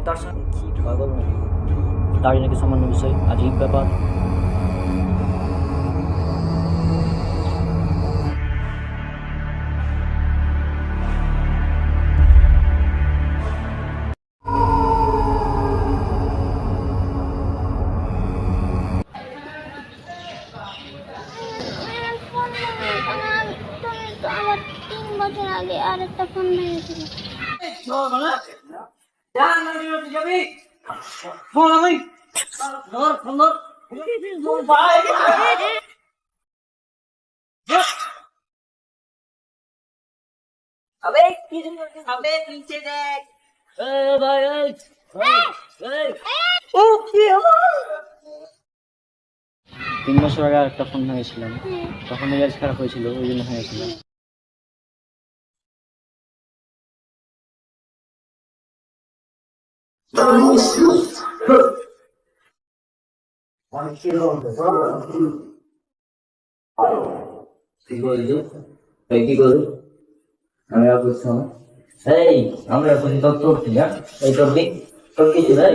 তার সঙ্গে কি পাগল নাকি? দাঁড়িয়ে নাকি সামান্য বিষয়, আজীব ব্যাপার। আমার 3 বছর আগে আরেকটা ফোন ভেঙেছিল। নিচে দেখ ভাই। 3 বছর আগে আরেকটা ফোন ভেঙেছিলাম, তখন মেজাজ খারাপ হয়েছিল, ওই জন্য ভেঙেছিলাম। কি করলি? কি করলি? আমি আর বুঝছি না। এই আমরা এখন তোর করছি না, এই তোর কিছু নাই।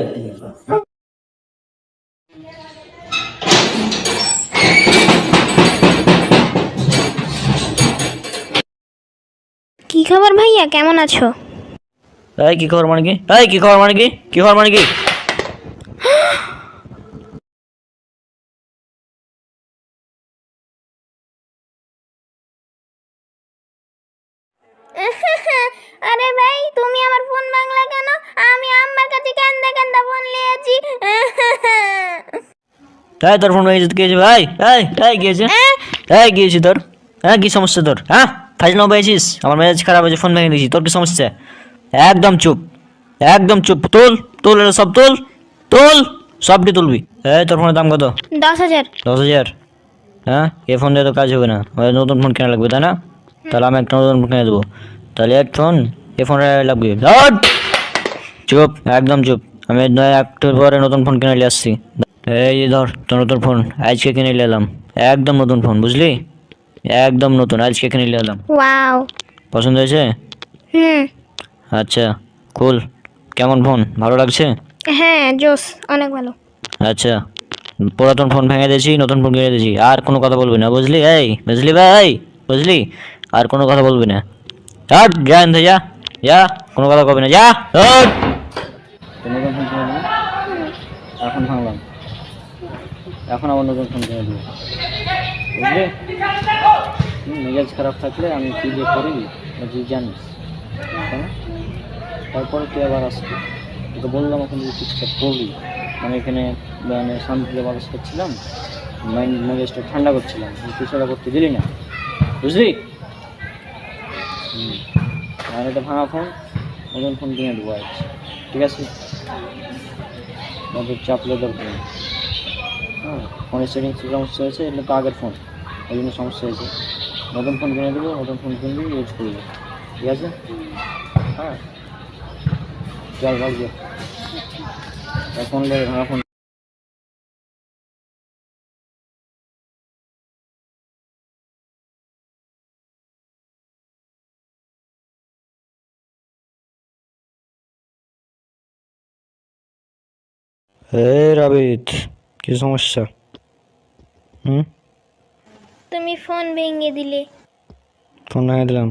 কি খবর ভাইয়া, কেমন আছো? এই কি খবর মানে কি? এই কি খবর মানে কি? কি খবর মানে কি? আরে ভাই, তুমি আমার ফোন ভাঙলা কেন? আমি আম্মার কাছে কান্দা কান্দা ফোন নিয়েছি। এই তোর ফোন ভেঙেছে, কি হয়েছে ভাই? এই এই কি হয়েছে? এই কি হয়েছে তোর? হ্যাঁ কি সমস্যা তোর? হ্যাঁ ফাইজলাম পেয়েছিস? আমার মেজাজ খারাপ হয়েছে, ফোন ভেঙে দিয়েছি, তোর কি সমস্যা? একদম চুপ, একদম চুপ। তোল তোল, এটা সব তোল, তোল, সবটি তুলবি। এই তোর ফোনের দাম কত? 10,000। 10,000? হ্যাঁ, এই ফোন দিয়ে তো কাজ হবে না, নতুন ফোন কেনা লাগবে তাই না? তাহলে আমি একটা নতুন ফোন কিনে দেবো। তাহলে এক ফোন, এই ফোন লাগবে। চুপ, একদম চুপ। আমি একটু পরে নতুন ফোন কিনে নিয়ে আসছি। এই যে ধর তোর নতুন ফোন, আজকে কিনে নিয়ে এলাম। একদম নতুন ফোন, বুঝলি? একদম নতুন, আজকে কিনে নিয়ে এলাম। ওয়াও। পছন্দ হয়েছে? হুম। আচ্ছা, কুল। কেমন ফোন, ভালো লাগছে? হ্যাঁ, জোস, অনেক ভালো। আচ্ছা, পুরাতন ফোন ভেঙে দিয়েছি, নতুন ফোন কিনে দিয়েছি, আর কোনো কথা বলবি না, বুঝলি? এই বুঝলি ভাই, বুঝলি? আর কোনো কথা বলবি না। হট, যা এনতে, যা যা, কোনো কথা কবি না, যা হট। নতুন ফোন কিনে দিবি, এখন ভাঙলাম, এখন আবার নতুন ফোন কিনে দেবো, বুঝলি? মেজাজ খারাপ থাকলে আমি কী যে করি তুই জানিস, তাই না? তারপরে তুই আবার আসবি, তোকে বললাম এখন যদি চুপচাপ করবি। আমি এখানে মানে শান্তিতে বাতাস করছিলাম, মাইন্ড মেজাজটা ঠান্ডা করছিলাম, তুই সেটা করতে দিলি না, বুঝলি? আর এটা ভাঙা ফোন, নতুন ফোন কিনে দেবো আজ, ঠিক আছে? ওদের চাপলে দরকার নেই। হ্যাঁ, ফোনের সেটিংসে সমস্যা হয়েছে, এগুলো তো আগের ফোন, ওই জন্য সমস্যা হয়েছে। নতুন ফোন কিনে দেবো, নতুন ফোন কিনবি, ইউজ করবি, ঠিক আছে? হ্যাঁ, চল ভাবছি ফোন লে, ভাঙা ফোন। হে রাবিত, কি সমস্যা? তুমি ফোন ভেঙে দিলে। ফোন ভেঙে দিলাম?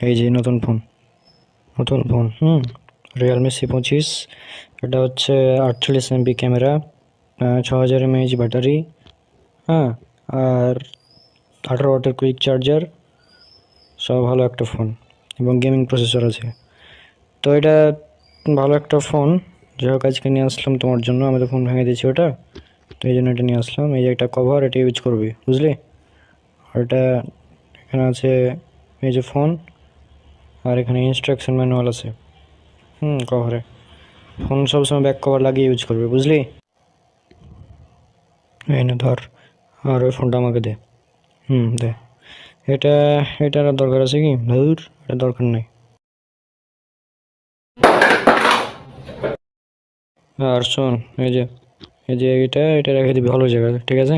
এই যে নতুন ফোন, নতুন ফোন। Realme C25। এটা হচ্ছে 48 MP ক্যামেরা, 6000 mAh ব্যাটারি, হ্যাঁ, আর 18 ওয়াটের কুইক চার্জার, সব ভালো একটা ফোন, এবং গেমিং প্রসেসর আছে। তো এটা ভালো একটা ফোন, যাই হোক আজকে নিয়ে আসলাম তোমার জন্য। আমি তো ফোন ভেঙে দিয়েছি ওটা, তো এই জন্য এটা নিয়ে আসলাম। এই যে একটা কভার, এটা ইউজ করবি, বুঝলি? আর এটা এখানে আছে, এই যে ফোন, আর এখানে ইনস্ট্রাকশন ম্যানুয়াল আছে কভারে। ফোন সবসময় ব্যাক কভার লাগিয়ে ইউজ করবে, বুঝলি? এই না ধর, আর ওই ফোনটা আমাকে দে। দে। এটা এটার আর দরকার আছে কি? ধুর, এটা দরকার নেই। আর শোন, এই যে এটা রেখে দিবি ভালো জায়গায়, ঠিক আছে?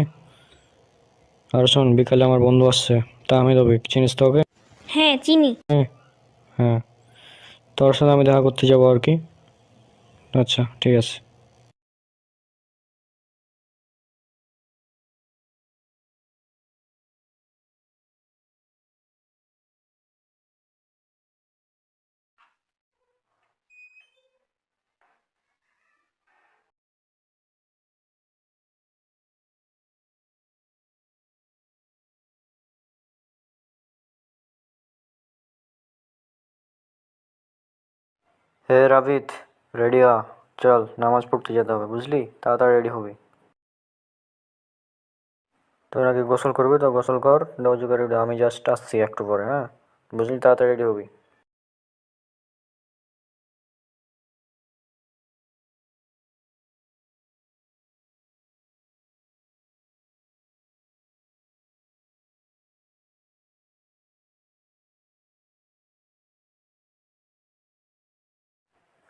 আর শোন, বিকালে আমার বন্ধু আসছে, তা আমি দেবো, চিনিস তো ওকে? হ্যাঁ, চিনি। হ্যাঁ, হ্যাঁ, তোর সাথে আমি দেখা করতে যাবো আর কি। আচ্ছা ঠিক আছে। হে রাবিত, রেডি হ, চল নামাজ পড়তে যেতে হবে, বুঝলি? তাড়াতাড়ি রেডি হবি। তোর আগে গোসল করবি তো গোসল কর, অজু করে উঠে আমি জাস্ট আসছি একটু পরে, হ্যাঁ? বুঝলি, তাড়াতাড়ি রেডি হবি।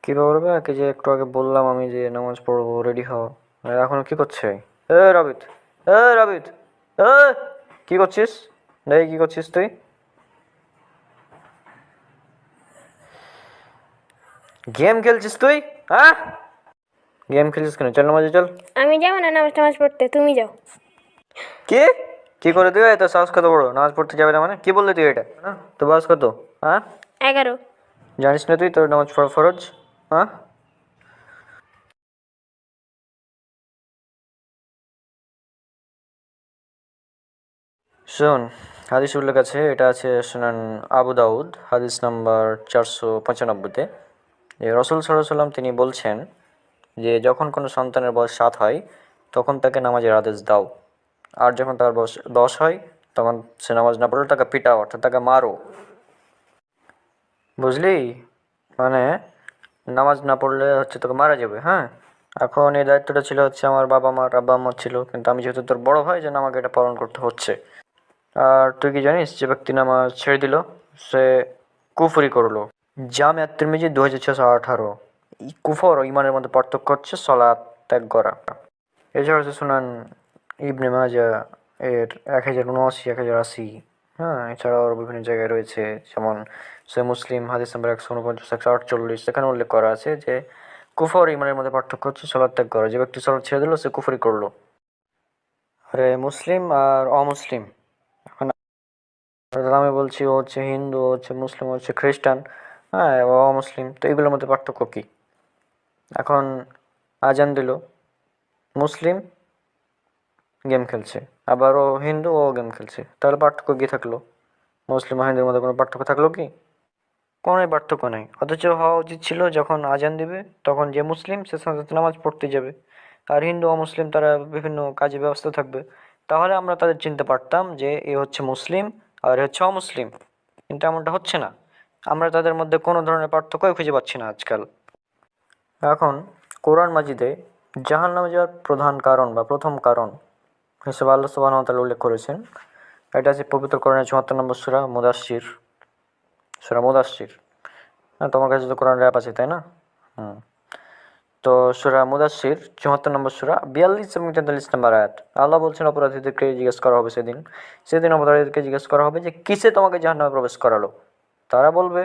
কি ব্যাপার বে, কি যে একটু আগে বললাম আমি যে নামাজ পড়বো, রেডি হও, আর এখনো কি করছে? এ রাবিত, এ রাবিত, এ কি করছিস? এই কি করছিস তুই? গেম খেলছিস তুই? হ্যাঁ, গেম খেলছিস কেন? চল নামাজে চল। আমি যাবো না নামাজ টামাজ পড়তে, তুমি যাও। কি কি করে তুই? এত সাহস কত বড়, নামাজ পড়তে যাবে না মানে? কি বললি তুই এটা? হ্যাঁ, তো বয়স কত? হ্যাঁ, 11। জানিস না তুই তোর নামাজ পড়া ফরজ? হ্যাঁ, শোন, হাদিস উল্লেখ আছে, এটা আছে সুনান আবু দাউদ, হাদিস নাম্বার 495-তে, যে রসুল সাল্লাল্লাহু আলাইহি সাল্লাম তিনি বলছেন যে যখন কোনো সন্তানের বয়স 7 হয় তখন তাকে নামাজের আদেশ দাও, আর যখন তার বয়স 10 হয় তখন সে নামাজ না পড়লে তাকে পিটাও, অর্থাৎ তাকে মারো, বুঝলি? মানে নামাজ না পড়লে হচ্ছে তোকে মারা যাবে, হ্যাঁ? এখন এই দায়িত্বটা ছিল হচ্ছে আমার বাবা মার, আব্বা আম্মার ছিল, কিন্তু আমি যেহেতু তোর বড় ভাই যেন আমাকে এটা পালন করতে হচ্ছে। আর তুই কি জানিস যে ব্যক্তি নামাজ ছেড়ে দিল সে কুফরি করলো? জামে আত-তিরমিজি 2618। এই কুফর ও ইমানের মধ্যে পার্থক্য হচ্ছে সলাৎ ত্যাগ করা। এছাড়া হচ্ছে সুনান ইবনে মাজা এর 1079, 1080, হ্যাঁ, এছাড়াও আরও বিভিন্ন জায়গায় রয়েছে, যেমন সে মুসলিম হাদিস নাম্বার 149, 148, সেখানে উল্লেখ করা আছে যে কুফর ও ইমানের মধ্যে পার্থক্য হচ্ছে সলাৎ ত্যাগ করা। যে ব্যক্তি সলাৎ ছেড়ে দিল সে কুফরি করলো। আরে মুসলিম আর অমুসলিম, এখন আমি বলছি ও হচ্ছে হিন্দু, ও হচ্ছে মুসলিম, ও হচ্ছে খ্রিস্টান, হ্যাঁ, ও অমুসলিম, তো এগুলোর মধ্যে পার্থক্য কী? এখন আজান দিল, মুসলিম গেম খেলছে, আবার ও হিন্দু, ও গেম খেলছে, তাহলে পার্থক্য কী থাকলো? মুসলিম আর হিন্দুর মধ্যে কোনো পার্থক্য থাকলো কি? কোনো পার্থক্য নেই। অথচ হওয়া উচিত ছিল যখন আজান দিবে তখন যে মুসলিম সে সাথে সাথে নামাজ পড়তে যাবে, আর হিন্দু অমুসলিম তারা বিভিন্ন কাজে ব্যস্ত থাকবে, তাহলে আমরা তাদের চিনতে পারতাম যে এ হচ্ছে মুসলিম আর এ হচ্ছে অমুসলিম। কিন্তু এমনটা হচ্ছে না, আমরা তাদের মধ্যে কোনো ধরনের পার্থক্যই খুঁজে পাচ্ছি না আজকাল। এখন কোরআন মাজিদে জাহান্নামে যাওয়ার প্রধান কারণ বা প্রথম কারণ হিসেবে আল্লাহ সুবহানাহু ওয়া তাআলা উল্লেখ করেছেন। এটা আছে পবিত্র কোরআনের 74 নম্বর সূরা মুদাসসির, সূরা মুদাসসির। হ্যাঁ, তোমার কাছে তো কোরআন র‍্যাপ আছে তাই না? হুম। তো সূরা মুদাসসির 74 নম্বর সূরা 42 এবং 43 নম্বর আয়াত, আল্লাহ বলছেন অপরাধীদেরকে জিজ্ঞেস করা হবে সেদিন, সেদিন অপরাধীদেরকে জিজ্ঞেস করা হবে যে কিসে তোমাকে জাহান্নামে প্রবেশ করালো? তারা বলবে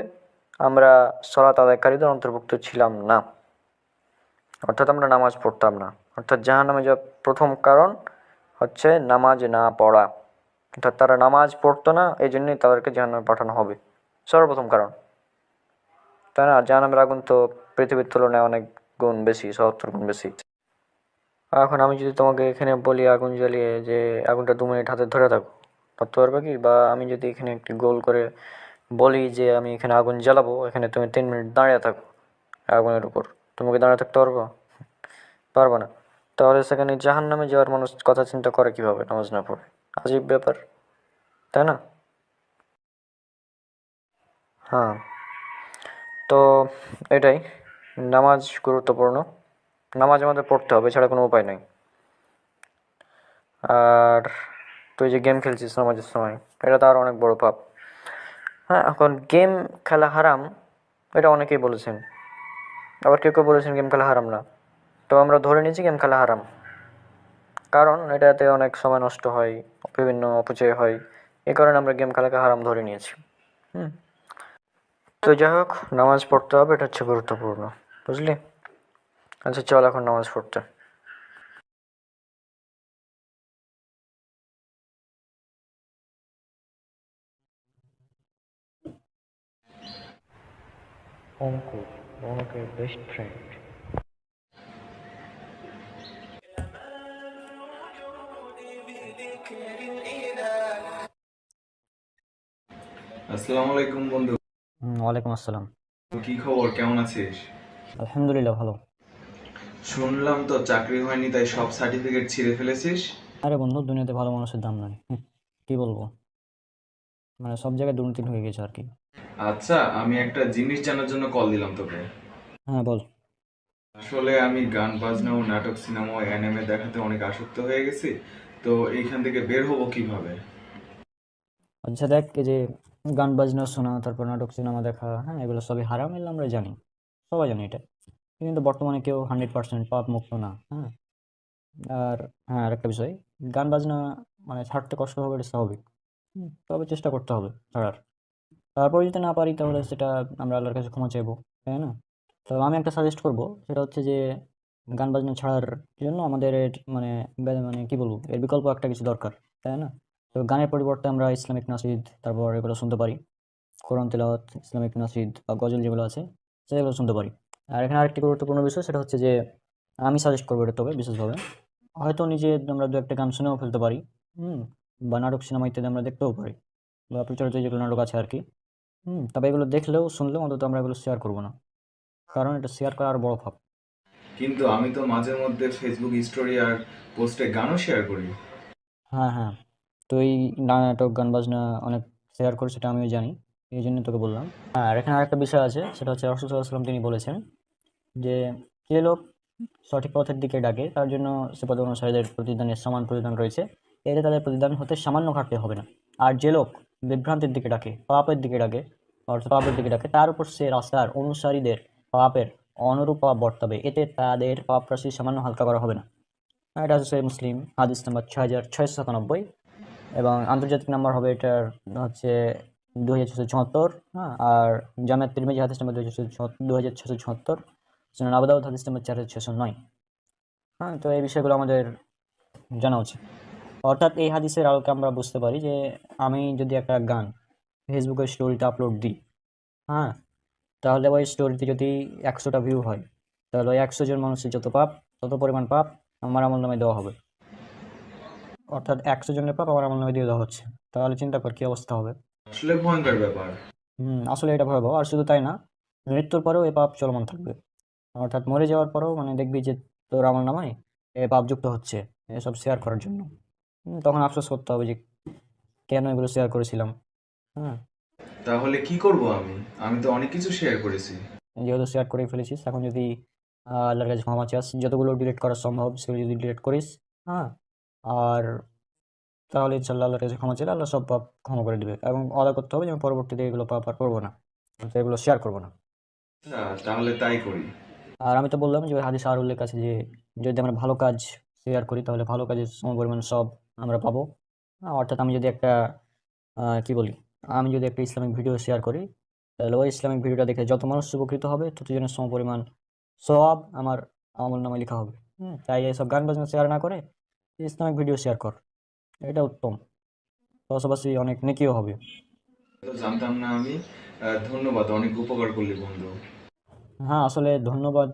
আমরা সালাত আদায়কারীদের অন্তর্ভুক্ত ছিলাম না, অর্থাৎ আমরা নামাজ পড়তাম না। অর্থাৎ জাহান্নামে যাওয়ার প্রথম কারণ হচ্ছে নামাজ না পড়া, অর্থাৎ তারা নামাজ পড়তো না, এই জন্যই তাদেরকে জাহান্নামে পাঠানো হবে, সর্বপ্রথম কারণ, তাই না? জাহান্নামের আগুন তো পৃথিবীর তুলনায় অনেক গুণ বেশি, 70 গুণ বেশি। এখন আমি যদি তোমাকে এখানে বলি আগুন জ্বালিয়ে যে আগুনটা 2 মিনিট হাতে ধরে থাকো, ধরতে পারবে কি? বা আমি যদি এখানে একটি গোল করে বলি যে আমি এখানে আগুন জ্বালাবো, এখানে তুমি 3 মিনিট দাঁড়িয়ে থাকো আগুনের উপর, তুমি কি দাঁড়িয়ে থাকতে পারবো? পারবো না। তাহলে সেখানে জাহান্নামে যাওয়ার মানুষ কথা চিন্তা করে কিভাবে নামাজ না পড়ে? আজীব ব্যাপার, তাই না? হ্যাঁ, তো এটাই, নামাজ গুরুত্বপূর্ণ, নামাজ আমাদের পড়তে হবে, এছাড়া কোনো উপায় নেই। আর তুই যে গেম খেলছিস নামাজের সময়, এটা তো আর অনেক বড় পাপ। হ্যাঁ, এখন গেম খেলা হারাম এটা অনেকেই বলেছেন, আবার কেউ কেউ বলেছেন গেম খেলা হারাম না। তো আমরা ধরে নিয়েছি গেম খেলা হারাম, কারণ এটাতে অনেক সময় নষ্ট হয়, বিভিন্ন অপচয় হয়, এই কারণে আমরা গেম খেলাকে হারাম ধরে নিয়েছি। হুম, তো যাই হোক, নামাজ পড়তে হবে, এটা হচ্ছে গুরুত্বপূর্ণ, বুঝলি? আচ্ছা চল এখন নামাজ পড়তে। অঙ্কুর, রৌনকের বেস্ট ফ্রেন্ড। আসসালামু আলাইকুম বন্ধু। ওয়ালাইকুম আসসালাম। কি খবর, কেমন আছিস? আলহামদুলিল্লাহ ভালো। শুনলাম তো চাকরি হয়নি, তাই সব সার্টিফিকেট ছিঁড়ে ফেলেছিস। আরে বন্ধু, দুনিয়াতে ভালো মানুষের দাম নাই। কি বলবো, মানে সব জায়গায় দুর্নীতি হয়ে গেছে আর কি। আচ্ছা, আমি একটা জিনিস জানার জন্য কল দিলাম তোকে। হ্যাঁ বল। আসলে আমি গান বাজনা ও নাটক সিনেমা ও অ্যানিমে দেখাতে অনেক আসক্ত হয়ে গেছি, তো এইখান থেকে বের হবো কিভাবে? আচ্ছা দেখ, এই যে গান বাজনা শোনা, তারপর নাটক সিনেমা দেখা, হ্যাঁ এগুলো সবই হারাম, এগুলো আমরা জানি, সবাই জানি এটা। কিন্তু বর্তমানে কেউ 100% পাপ মুক্ত না, হ্যাঁ। আর হ্যাঁ, আরেকটা বিষয়, গান বাজনা মানে ছাড়তে কষ্ট হবে, এটা স্বাভাবিক। তবে চেষ্টা করতে হবে ছাড়ার। তারপর যদি না পারি তাহলে সেটা আমরা আল্লাহর কাছে ক্ষমা চাইবো, তাই না? তো আমি একটা সাজেস্ট করব, সেটা হচ্ছে যে গান বাজনা ছাড়ার জন্য আমাদের মানে মানে কি বলবো, এর বিকল্প একটা কিছু দরকার, তাই না? তো গানের পরিবর্তে আমরা ইসলামিক নাসিদ, তারপর এগুলো শুনতে পারি, কোরআন তেলাওয়াত, ইসলামিক নাসিদ বা গজল যেগুলো আছে সেগুলো শুনতে পারি। আর এখানে আরেকটি গুরুত্বপূর্ণ বিষয়, সেটা হচ্ছে যে আমি সাজেস্ট করবো এটা, তবে বিশেষভাবে হয়তো নিজে আমরা দু একটা গান শুনেও ফেলতে পারি, হুম, বা নাটক সিনেমা ইত্যাদি আমরা দেখতেও পারি, বা প্রচলিত যেগুলো নাটক আছে আর কি। তবে এগুলো দেখলেও শুনলেও অন্তত আমরা এগুলো শেয়ার করবো না, কারণ এটা শেয়ার করা আর বড় পাপ। কিন্তু আমি তো মাঝে মধ্যে ফেসবুক স্টোরি আর পোস্টে গানও শেয়ার করি। হ্যাঁ হ্যাঁ, তো এই নাটক গান বাজনা অনেক শেয়ার করে, সেটা আমিও জানি, এই জন্য তোকে বললাম। হ্যাঁ, আর এখানে আরেকটা বিষয় আছে, সেটা হচ্ছে রাসূল সাল্লাল্লাহু আলাইহি ওয়াসাল্লাম তিনি বলেছেন যে যে লোক সঠিক পথের দিকে ডাকে তার জন্য সে পথ অনুসারীদের প্রতিদানের সমান প্রতিদান রয়েছে, এতে তাদের প্রতিদান হতে সামান্য ঘাটতি হবে না। আর যে লোক বিভ্রান্তির দিকে ডাকে, পাপের দিকে ডাকে, অর্থাৎ পাপের দিকে ডাকে, তার উপর সে রাস্তার অনুসারীদের পাপের অনুরূপ পাপ বর্তাবে, এতে তাদের পাপ রাশি সামান্য হালকা করা হবে না। এটা হচ্ছে সহিহ মুসলিম, হাদিস নাম্বার 6697, এবং আন্তর্জাতিক নাম্বার হবে এটার হচ্ছে 2674। হ্যাঁ, আর জামিয়াত তিরমিজি হাদিস নাম্বার 2674, সুনান আবু দাউদ হাদিস নাম্বার 4609। হ্যাঁ, তো এই বিষয়গুলো আমাদের জানা উচিত। অর্থাৎ এই হাদিসের আলোকে আমরা বুঝতে পারি যে আমি যদি একটা গান ফেসবুকের স্টোরিতে আপলোড দিই, হ্যাঁ, তাহলে ওই স্টোরিতে যদি 100টা ভিউ হয়, তাহলে ওই 100 জন মানুষের যত পাপ, তত পরিমাণ পাপ আমার আমল নামে দেওয়া হবে। অর্থাৎ 100 জনের পাপ আমার আমল নামে দিয়ে দেওয়া হচ্ছে, তাহলে চিন্তা কর কি অবস্থা হবে। আসলে ভয়ঙ্কর ব্যাপার। আসলে এটা ভয়াবহ। আর শুধু তাই না, মৃত্যুর পরেও এই পাপ চলমান থাকবে। অর্থাৎ মরে যাওয়ার পরেও মানে দেখবি যে তোর আমলনামায় এ পাপ যুক্ত হচ্ছে এসব শেয়ার করার জন্য। তখন আফসোস করতে হবে যে কেন এগুলো শেয়ার করেছিলাম। হ্যাঁ, তাহলে কি করব আমি? আমি তো অনেক কিছু শেয়ার করেছি। যেহেতু শেয়ার করে ফেলেছিস, এখন যদি আল্লাহর কাছে ক্ষমা চাস, যতগুলো ডিলিট করা সম্ভব সেগুলো যদি ডিলিট করিস, হ্যাঁ, আর তাহলে ইনশাল্লাহ আল্লাহর কাছে ক্ষমা চাইলে আল্লাহ সব পাপ ক্ষমা করে দিবে, এবং ওয়াদা করতে হবে যে আমি পরবর্তীতে এগুলো পাপ আর করবো না, অর্থাৎ এগুলো শেয়ার করবো না। তাহলে তাই করি। আর আমি তো বললাম যে ওই হাদিসে আর উল্লেখ আছে যে যদি আমরা ভালো কাজ শেয়ার করি তাহলে ভালো কাজের সমপরিমাণ সব আমরা পাবো। অর্থাৎ আমি যদি একটা কি বলি, আমি যদি একটা ইসলামিক ভিডিও শেয়ার করি, তাহলে ওই ইসলামিক ভিডিওটা দেখে যত মানুষ উপকৃত হবে ততজনের সমপরিমাণ সওয়াব আমার আমল নামায় লেখা হবে। তাই এইসব গান বাজনা শেয়ার না করে ইসলামিক ভিডিও শেয়ার কর, এটা উত্তম, পাশাপাশি অনেক নেকিও হবে। তো জানতাম না আমি। ধন্যবাদ, অনেক উপকার করলি বন্ধু। হ্যাঁ, আসলে ধন্যবাদ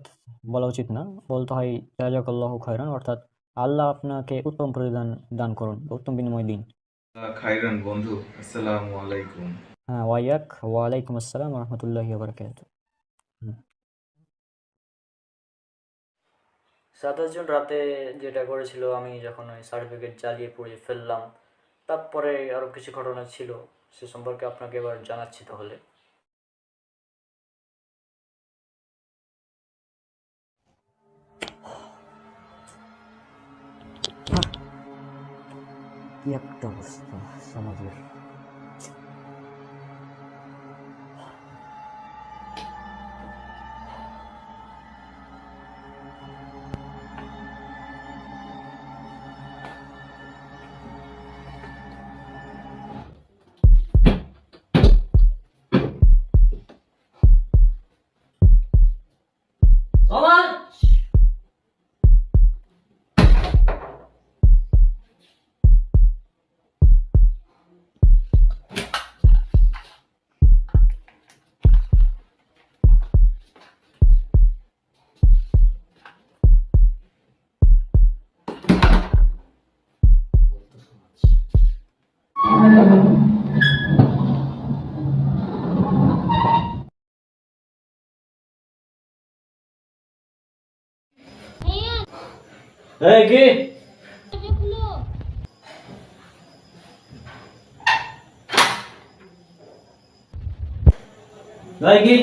বলা উচিত না, বলতে হয় জাযাকাল্লাহু খায়রান, অর্থাৎ আল্লাহ আপনাকে উত্তম প্রতিদান দান করুন, উত্তম বিনিময় দিন। খাইরান বন্ধু, আসসালামু আলাইকুম। হ্যাঁ, ওয়াইয়াক, ওয়ালাইকুম আসসালাম রহমতুল্লাহি বারাকাতুহু। 27 জুন রাতে যেটা করেছিল, আমি যখন ওই সার্টিফিকেট জ্বালিয়ে পুড়িয়ে ফেললাম, তারপরে আরও কিছু ঘটনা ছিল, সে সম্পর্কে আপনাকে এবার জানাচ্ছি তাহলে। কি একটা অবস্থা সমাজের। এই কি ভাই কি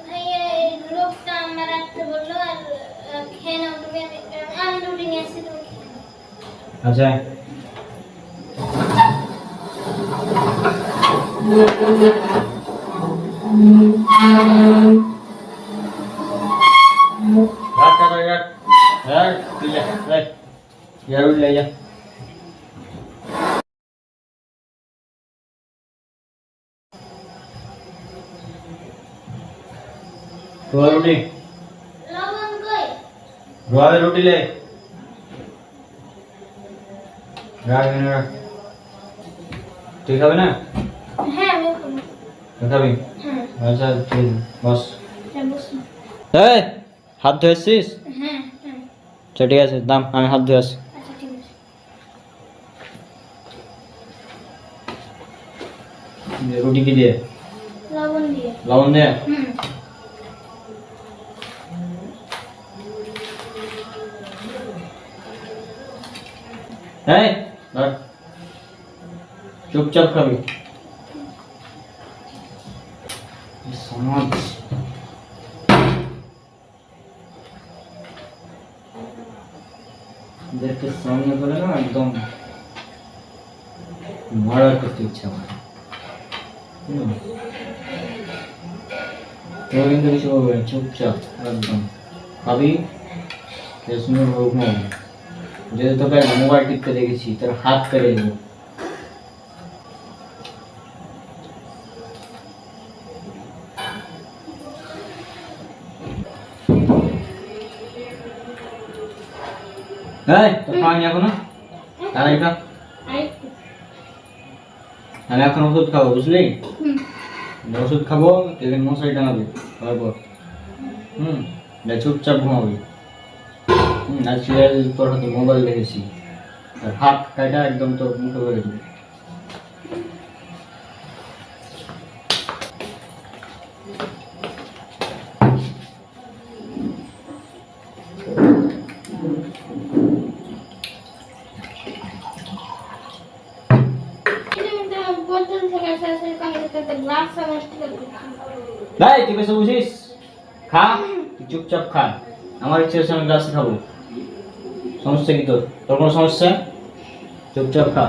ভাইয়া এই লোকটা আমার রাখতে বললো আর খেয়ে নাও তুমি আমি রুটি নিয়ে আসছি তুমি খেয়ে নাও। আচ্ছা রাখ রাখ রাখ রাখ তুই যা রাখ यार उठ ले जा तो रोटी লবণ কই रोवे रोटी ले রাখ তুই খাবে না হ্যাঁ আমি খাবো তুই খাবি হ্যাঁ আচ্ছা ঠিক বস হ্যাঁ বসো এই হাত ধুয়েছিস হ্যাঁ হ্যাঁ আচ্ছা ঠিক আছে দাম আমি হাত ধুয়ে আসি আচ্ছা ঠিক আছে রুটি কি দিয়ে লবণ দিয়ে লবণ দিয়ে হুম এই ধর চুপচাপ খাবি সমাজ দেখতে সামনে করে না একদম মারা করতে ইচ্ছা করে তো কিন্তু কিছু হবে না, চুপচাপ একদম খাবি কেসমে ঘুমাবো যদি তোকে মোবাইল টিপতে দেখেছি তোর হাত কেটে দেবো এই তো খাওয়ানি এখনো আড়াইটা আরেকটু আমি এখন ওষুধ খাবো বুঝলি হুম ওষুধ খাবো তেলের মশারি টানাবে তারপর চুপচাপ ঘুমাবি আজকে তোর হাতে মোবাইল দেখেছি আর হাত কাটা একদম তোর মুখে করে দেবে বোতল থেকে সরাসরি পানি খেতে গ্লাস নষ্ট করে ভাই তুই বেশি বুঝিস খা তুই চুপচাপ খা আমার ইচ্ছে হচ্ছে আমি গ্লাসে খাবো সমস্যা কি তোর তোর কোনো সমস্যা চুপচাপ খা